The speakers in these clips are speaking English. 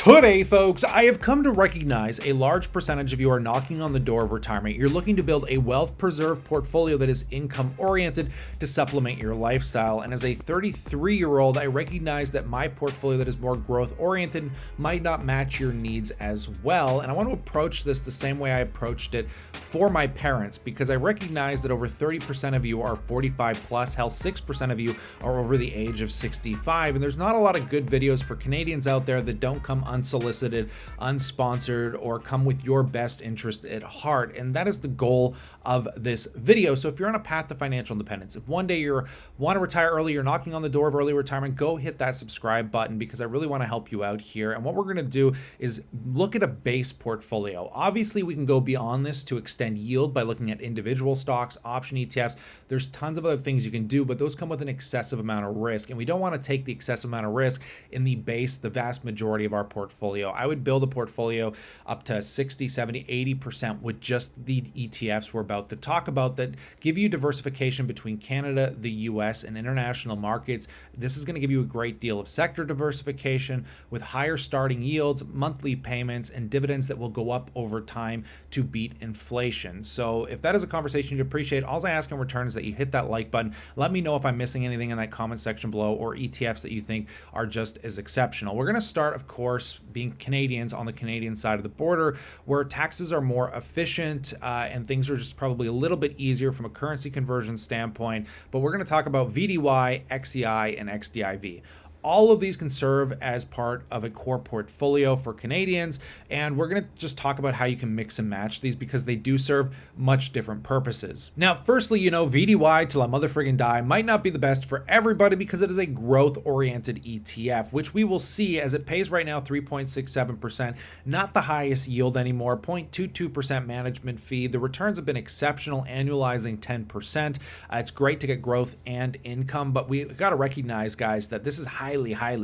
Today, folks, I have come to recognize a large percentage of you are knocking on the door of retirement. You're looking to build a wealth-preserved portfolio that is income-oriented to supplement your lifestyle. And as a 33-year-old, I recognize that my portfolio that is more growth-oriented might not match your needs as well. And I want to approach this the same way I approached it for my parents, because I recognize that over 30% of you are 45 plus, hell, 6% of you are over the age of 65. And there's not a lot of good videos for Canadians out there that don't come unsolicited, unsponsored, or come with your best interest at heart. And that is the goal of this video. So if you're on a path to financial independence, if one day you want to retire early, you're knocking on the door of early retirement, go hit that subscribe button, because I really want to help you out here. And what we're going to do is look at a base portfolio. Obviously, we can go beyond this to extend yield by looking at individual stocks, option ETFs. There's tons of other things you can do, but those come with an excessive amount of risk. And we don't want to take the excessive amount of risk in the base, the vast majority of our portfolio. I would build a portfolio up to 60, 70, 80% with just the ETFs we're about to talk about that give you diversification between Canada, the US, and international markets. This is going to give you a great deal of sector diversification with higher starting yields, monthly payments, and dividends that will go up over time to beat inflation. So if that is a conversation you'd appreciate, all I ask in return is that you hit that like button. Let me know if I'm missing anything in that comment section below, or ETFs that you think are just as exceptional. We're going to start, of course, being Canadians on the Canadian side of the border, where taxes are more efficient and things are just probably a little bit easier from a currency conversion standpoint. But we're going to talk about VDY, XEI, and XDIV. All of these can serve as part of a core portfolio for Canadians, and we're going to just talk about how you can mix and match these because they do serve much different purposes. Now, firstly, VDY till I motherfriggin' die might not be the best for everybody because it is a growth-oriented ETF, which we will see as it pays right now 3.67%, not the highest yield anymore, 0.22% management fee. The returns have been exceptional, annualizing 10%. It's great to get growth and income, but we got to recognize, guys, that this is highly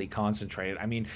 concentrated. I mean,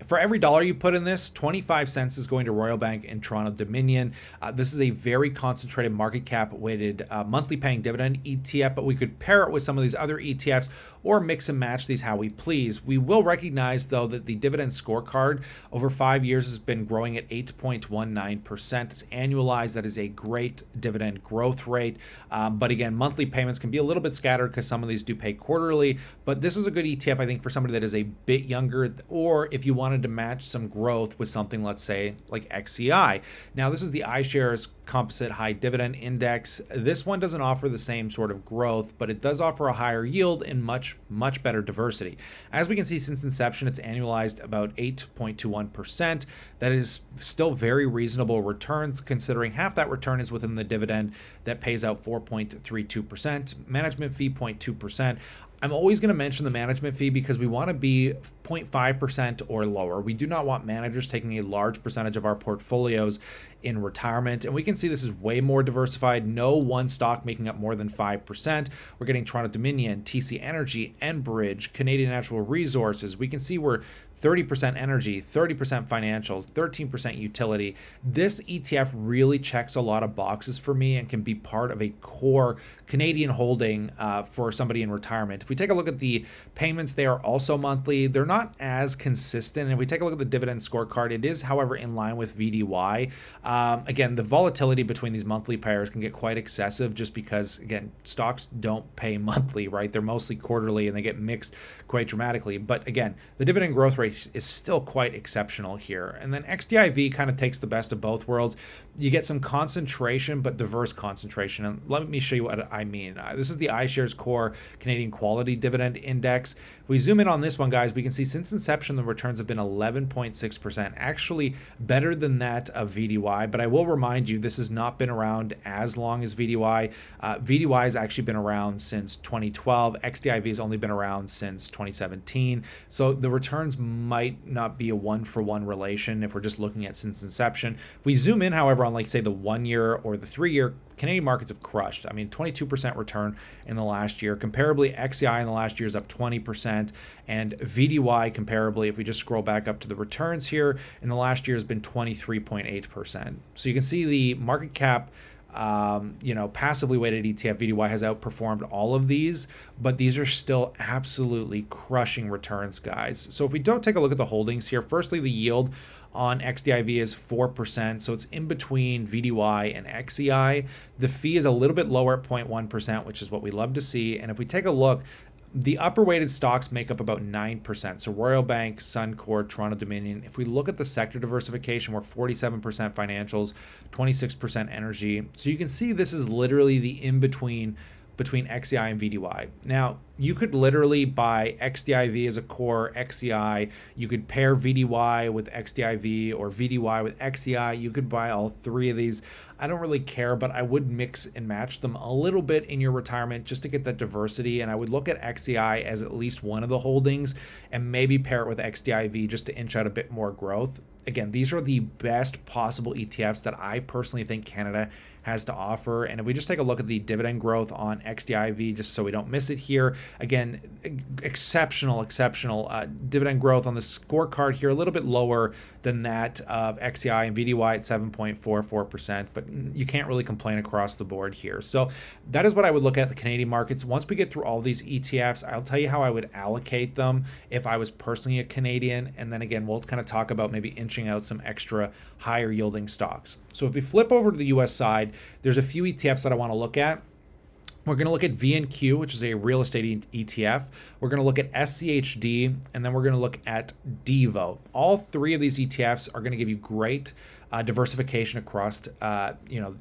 for every dollar you put in this, 25 cents is going to Royal Bank and Toronto Dominion. This is a very concentrated market cap weighted monthly paying dividend ETF, but we could pair it with some of these other ETFs or mix and match these how we please. We will recognize, though, that the dividend scorecard over 5 years has been growing at 8.19%. It's annualized. That is a great dividend growth rate. But again, monthly payments can be a little bit scattered because some of these do pay quarterly. But this is a good ETF, I think, for somebody that is a bit younger, or if you wanted to match some growth with something, let's say, like XEI. Now, this is the iShares Composite High Dividend Index. This one doesn't offer the same sort of growth, but it does offer a higher yield and much better diversity. As we can see, since inception, it's annualized about 8.21%. That is still very reasonable returns, considering half that return is within the dividend that pays out 4.32%, management fee 0.2%. I'm always going to mention the management fee because we want to be 0.5% or lower. We do not want managers taking a large percentage of our portfolios in retirement. And we can see this is way more diversified. No one stock making up more than 5%. We're getting Toronto Dominion, TC Energy, Enbridge, Canadian Natural Resources. We can see we're 30% energy, 30% financials, 13% utility. This ETF really checks a lot of boxes for me and can be part of a core Canadian holding for somebody in retirement. If we take a look at the payments, they are also monthly. They're not as consistent. And if we take a look at the dividend scorecard, it is, however, in line with VDY. Again, the volatility between these monthly payers can get quite excessive just because, again, stocks don't pay monthly, right? They're mostly quarterly and they get mixed quite dramatically. But again, the dividend growth rate is still quite exceptional here. And then XDIV kind of takes the best of both worlds. You get some concentration, but diverse concentration. And let me show you what I mean. This is the iShares Core Canadian Quality Dividend Index. If we zoom in on this one, guys, we can see since inception, the returns have been 11.6%, actually better than that of VDY. But I will remind you, this has not been around as long as VDY. VDY has actually been around since 2012. XDIV has only been around since 2017. So the returns might not be a one-for-one relation if we're just looking at since inception. If we zoom in, however, on, like, say, the 1 year or the 3 year, Canadian markets have crushed. I mean, 22% return in the last year. Comparably, XEI in the last year is up 20%, and VDY comparably, if we just scroll back up to the returns here, in the last year has been 23.8%. So you can see the market cap passively weighted ETF VDY has outperformed all of these, but these are still absolutely crushing returns, guys. So if we don't take a look at the holdings here, firstly, the yield on XDIV is 4%, so it's in between VDY and XEI. The fee is a little bit lower at 0.1%, which is what we love to see. And if we take a look, the upper weighted stocks make up about 9%. So Royal Bank, Suncor, Toronto Dominion. If we look at the sector diversification, we're 47% financials, 26% energy. So you can see this is literally the in-between between XEI and VDY. Now, you could literally buy XDIV as a core XEI. You could pair VDY with XDIV or VDY with XEI. You could buy all three of these. I don't really care, but I would mix and match them a little bit in your retirement just to get that diversity. And I would look at XEI as at least one of the holdings and maybe pair it with XDIV just to inch out a bit more growth. Again, these are the best possible ETFs that I personally think Canada has to offer. And if we just take a look at the dividend growth on XDIV, just so we don't miss it here, again, exceptional dividend growth on the scorecard here, a little bit lower than that of XEI and VDY at 7.44%, but you can't really complain across the board here. So that is what I would look at the Canadian markets. Once we get through all these ETFs, I'll tell you how I would allocate them if I was personally a Canadian. And then again, we'll kind of talk about maybe inching out some extra higher yielding stocks. So if we flip over to the US side, there's a few ETFs that I want to look at. We're going to look at VNQ, which is a real estate ETF. We're going to look at SCHD, and then we're going to look at DIVO. All three of these ETFs are going to give you great diversification across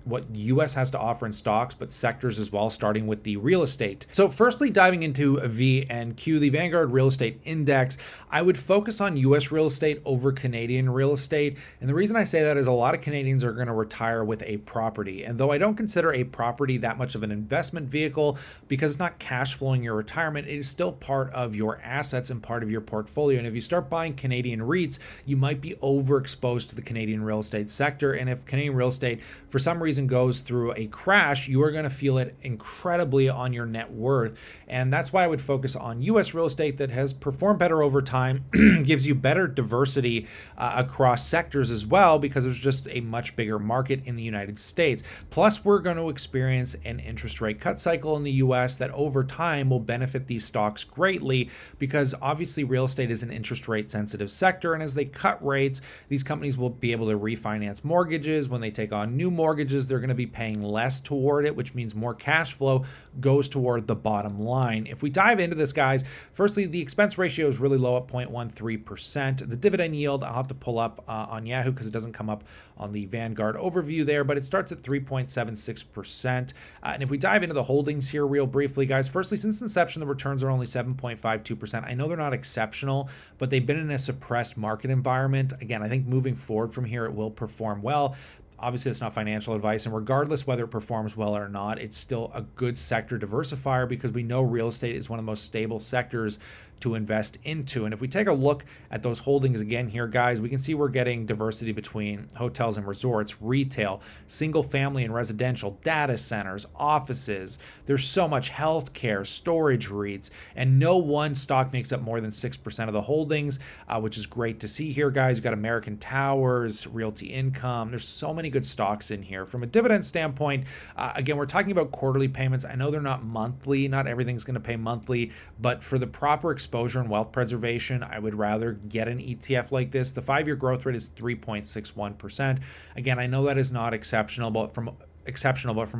what US has to offer in stocks, but sectors as well, starting with the real estate. So firstly, diving into VNQ, the Vanguard Real Estate Index, I would focus on US real estate over Canadian real estate. And the reason I say that is a lot of Canadians are going to retire with a property. And though I don't consider a property that much of an investment vehicle because it's not cash flowing your retirement, it is still part of your assets and part of your portfolio. And if you start buying Canadian REITs, you might be overexposed to the Canadian real estate sector. And if Canadian real estate for some reason goes through a crash, you are going to feel it incredibly on your net worth. And that's why I would focus on US real estate that has performed better over time, gives you better diversity across sectors as well, because there's just a much bigger market in the United States. Plus, we're going to experience an interest rate cut cycle in the US that over time will benefit these stocks greatly, because obviously real estate is an interest rate sensitive sector. And as they cut rates, these companies will be able to refinance mortgages. When they take on new mortgages, they're going to be paying less toward it, which means more cash flow goes toward the bottom line. If we dive into this, guys, firstly, the expense ratio is really low at 0.13%. The dividend yield, I'll have to pull up on Yahoo because it doesn't come up on the Vanguard overview there, but it starts at 3.76%. And if we dive into the holdings here real briefly, guys, firstly, since inception, the returns are only 7.52%. I know they're not exceptional, but they've been in a suppressed market environment. Again, I think moving forward from here, it will perform well. Obviously, it's not financial advice, and regardless whether it performs well or not, it's still a good sector diversifier because we know real estate is one of the most stable sectors to invest into. And if we take a look at those holdings again here, guys, we can see we're getting diversity between hotels and resorts, retail, single family and residential, data centers, offices. There's so much healthcare, storage REITs, and no one stock makes up more than 6% of the holdings, which is great to see here, guys. You've got American Towers, Realty Income. There's so many good stocks in here. From a dividend standpoint, again, we're talking about quarterly payments. I know they're not monthly. Not everything's going to pay monthly, but for the proper exposure and wealth preservation, I would rather get an ETF like this. The 5-year growth rate is 3.61%. Again, I know that is not exceptional, but from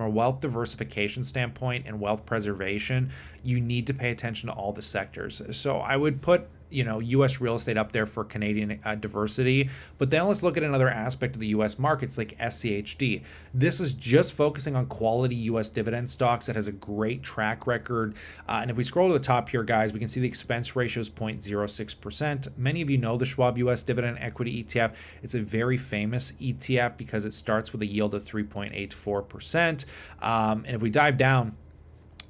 a wealth diversification standpoint and wealth preservation, you need to pay attention to all the sectors. So I would put US real estate up there for Canadian diversity. But then let's look at another aspect of the US markets like SCHD. This is just focusing on quality US dividend stocks that has a great track record. And if we scroll to the top here, guys, we can see the expense ratio is 0.06%. Many of you know the Schwab US Dividend Equity ETF. It's a very famous ETF because it starts with a yield of 3.84%. And if we dive down,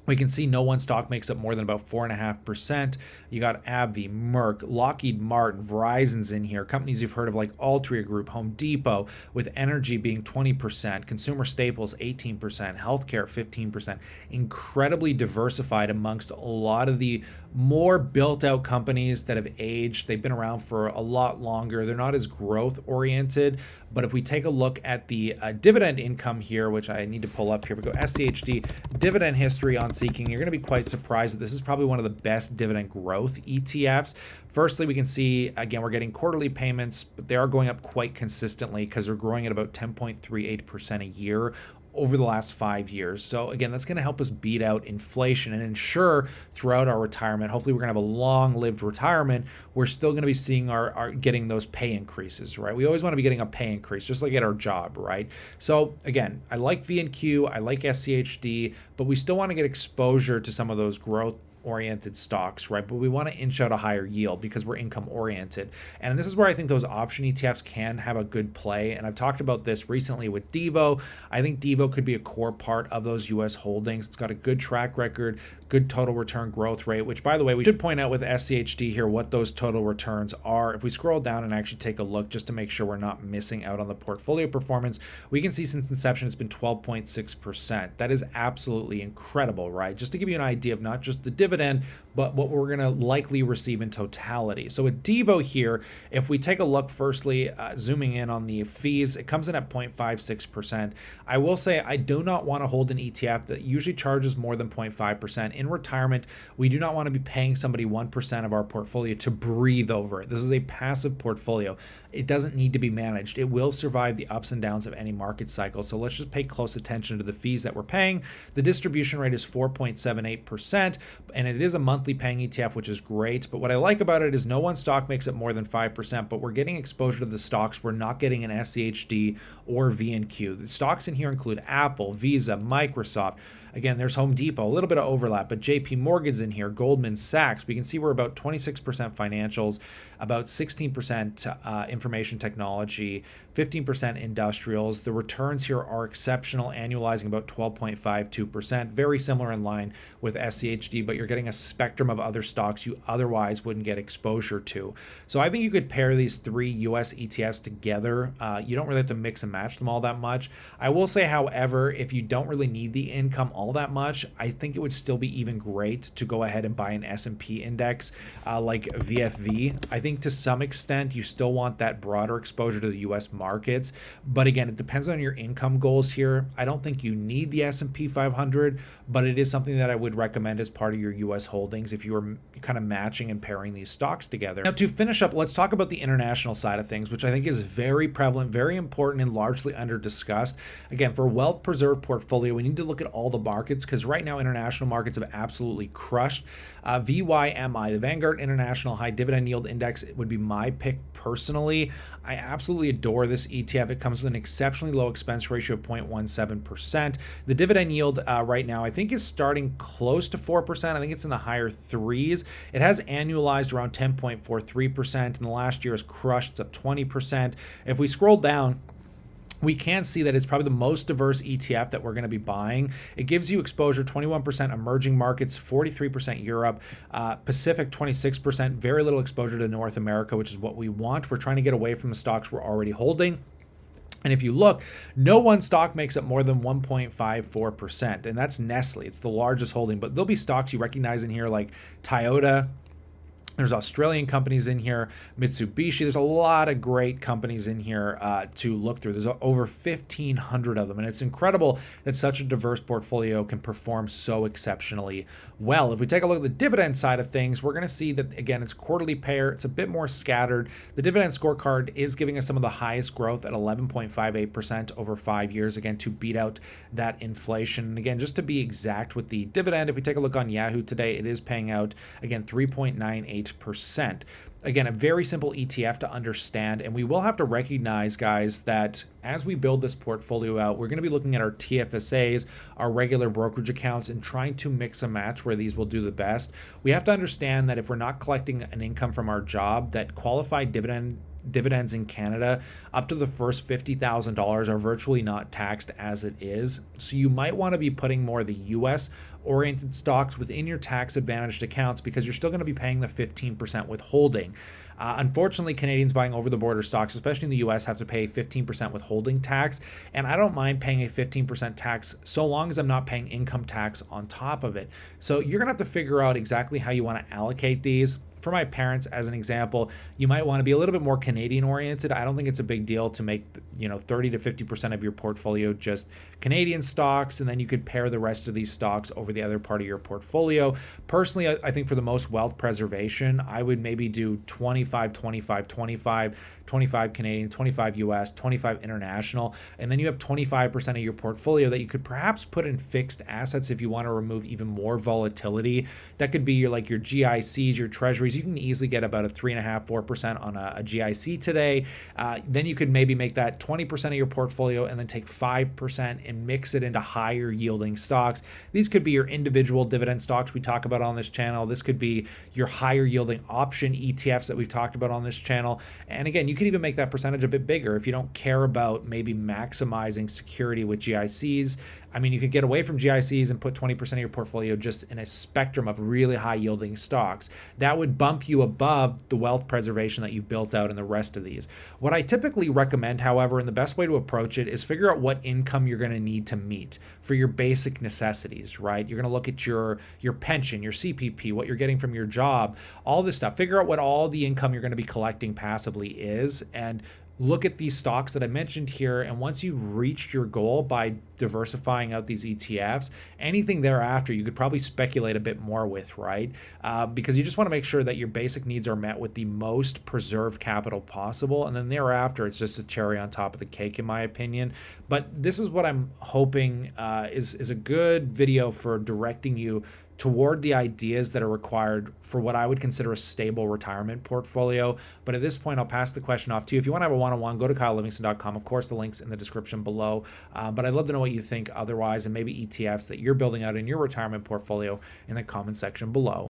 We can see no one stock makes up more than about 4.5%. You got AbbVie, Merck, Lockheed Martin, Verizon's in here. Companies you've heard of like Altria Group, Home Depot, with energy being 20%, consumer staples 18%, healthcare 15%. Incredibly diversified amongst a lot of the more built-out companies that have aged. They've been around for a lot longer. They're not as growth-oriented. But if we take a look at the dividend income here, which I need to pull up here, we go SCHD dividend history on Seeking. You're going to be quite surprised that this is probably one of the best dividend growth ETFs. Firstly, we can see, again, we're getting quarterly payments, but they are going up quite consistently because they're growing at about 10.38% a year over the last 5 years. So again, that's going to help us beat out inflation and ensure throughout our retirement, hopefully we're going to have a long-lived retirement, we're still going to be seeing our getting those pay increases, right? We always want to be getting a pay increase, just like at our job, right? So again, I like VNQ, I like SCHD, but we still want to get exposure to some of those growth oriented stocks, right? But we want to inch out a higher yield because we're income oriented. And this is where I think those option ETFs can have a good play. And I've talked about this recently with DIVO. I think DIVO could be a core part of those US holdings. It's got a good track record, good total return growth rate, which by the way, we should point out with SCHD here what those total returns are. If we scroll down and actually take a look just to make sure we're not missing out on the portfolio performance, we can see since inception it's been 12.6%. That is absolutely incredible, right? Just to give you an idea of not just the dividend, but what we're going to likely receive in totality. So with DIVO here, if we take a look, firstly, zooming in on the fees, it comes in at 0.56%. I will say I do not want to hold an ETF that usually charges more than 0.5%. In retirement, we do not want to be paying somebody 1% of our portfolio to breathe over it. This is a passive portfolio. It doesn't need to be managed. It will survive the ups and downs of any market cycle. So let's just pay close attention to the fees that we're paying. The distribution rate is 4.78%, and it is a monthly paying ETF, which is great. But what I like about it is no one stock makes up more than 5%, but we're getting exposure to the stocks we're not getting in SCHD or VNQ. The stocks in here include Apple, Visa, Microsoft. Again, there's Home Depot, a little bit of overlap, but JP Morgan's in here, Goldman Sachs. We can see we're about 26% financials, about 16% information technology, 15% industrials. The returns here are exceptional, annualizing about 12.52%, very similar in line with SCHD, but you're getting a spectrum of other stocks you otherwise wouldn't get exposure to. So I think you could pair these three US ETFs together. You don't really have to mix and match them all that much. I will say, however, if you don't really need the income all that much, I think it would still be even great to go ahead and buy an S&P index like VFV. I think to some extent you still want that broader exposure to the US markets, but again, it depends on your income goals here. I don't think you need the S&P 500, but it is something that I would recommend as part of your US holdings if you are kind of matching and pairing these stocks together. Now, to finish up, let's talk about the international side of things, which I think is very prevalent, very important, and largely under discussed. Again, for a wealth preserved portfolio, we need to look at all the markets, because right now international markets have absolutely crushed. VYMI, the Vanguard International High Dividend Yield Index, would be my pick personally. I absolutely adore this ETF. It comes with an exceptionally low expense ratio of 0.17%. The dividend yield right now, I think, is starting close to 4%. I think it's in the higher threes. It has annualized around 10.43%, and the last year has crushed. It's up 20%. If we scroll down, we can see that it's probably the most diverse ETF that we're going to be buying. It gives you exposure 21% emerging markets, 43% Europe, Pacific 26%, very little exposure to North America, which is what we want. We're trying to get away from the stocks we're already holding. And if you look, no one stock makes up more than 1.54%, and that's Nestle. It's the largest holding, but there'll be stocks you recognize in here like Toyota. There's Australian companies in here, Mitsubishi. There's a lot of great companies in here to look through. There's over 1,500 of them, and it's incredible that such a diverse portfolio can perform so exceptionally well. If we take a look at the dividend side of things, we're going to see that, again, it's quarterly payer. It's a bit more scattered. The dividend scorecard is giving us some of the highest growth at 11.58% over 5 years, again, to beat out that inflation. And again, just to be exact with the dividend, if we take a look on Yahoo today, it is paying out, again, 3.98%. Again, a very simple ETF to understand, and we will have to recognize, guys, that as we build this portfolio out, we're going to be looking at our TFSAs, our regular brokerage accounts, and trying to mix and match where these will do the best. We have to understand that if we're not collecting an income from our job, that qualified dividend dividends in Canada up to the first $50,000 are virtually not taxed as it is. So you might want to be putting more of the US oriented stocks within your tax advantaged accounts because you're still going to be paying the 15% withholding. Unfortunately, Canadians buying over the border stocks, especially in the US, have to pay 15% withholding tax. And I don't mind paying a 15% tax so long as I'm not paying income tax on top of it. So you're going to have to figure out exactly how you want to allocate these. For my parents, as an example, you might want to be a little bit more Canadian oriented. I don't think it's a big deal to make 30 to 50% of your portfolio just Canadian stocks, and then you could pair the rest of these stocks over the other part of your portfolio. Personally, I think for the most wealth preservation, I would maybe do 25, 25, 25, 25 Canadian, 25 US, 25 international, and then you have 25% of your portfolio that you could perhaps put in fixed assets if you want to remove even more volatility. That could be your GICs, your treasuries. You can easily get about a 3.5%, 4% on a GIC today. Then you could maybe make that 20% of your portfolio and then take 5% and mix it into higher yielding stocks. These could be your individual dividend stocks we talk about on this channel. This could be your higher yielding option ETFs that we've talked about on this channel. And again, you can even make that percentage a bit bigger if you don't care about maybe maximizing security with GICs. I mean, you could get away from GICs and put 20% of your portfolio just in a spectrum of really high yielding stocks. That would bump you above the wealth preservation that you've built out in the rest of these. What I typically recommend, however, and the best way to approach it is figure out what income you're going to need to meet for your basic necessities, right? You're going to look at your pension, your CPP, what you're getting from your job, all this stuff. Figure out what all the income you're going to be collecting passively is, and look at these stocks that I mentioned here. And once you've reached your goal by diversifying out these ETFs, anything thereafter you could probably speculate a bit more with, right? Because you just want to make sure that your basic needs are met with the most preserved capital possible. And then thereafter, it's just a cherry on top of the cake, in my opinion. But this is what I'm hoping is a good video for directing you toward the ideas that are required for what I would consider a stable retirement portfolio. But at this point, I'll pass the question off to you. If you want to have a one-on-one, go to kylelivingston.com. Of course, the link's in the description below. But I'd love to know what you think otherwise, and maybe ETFs that you're building out in your retirement portfolio in the comment section below.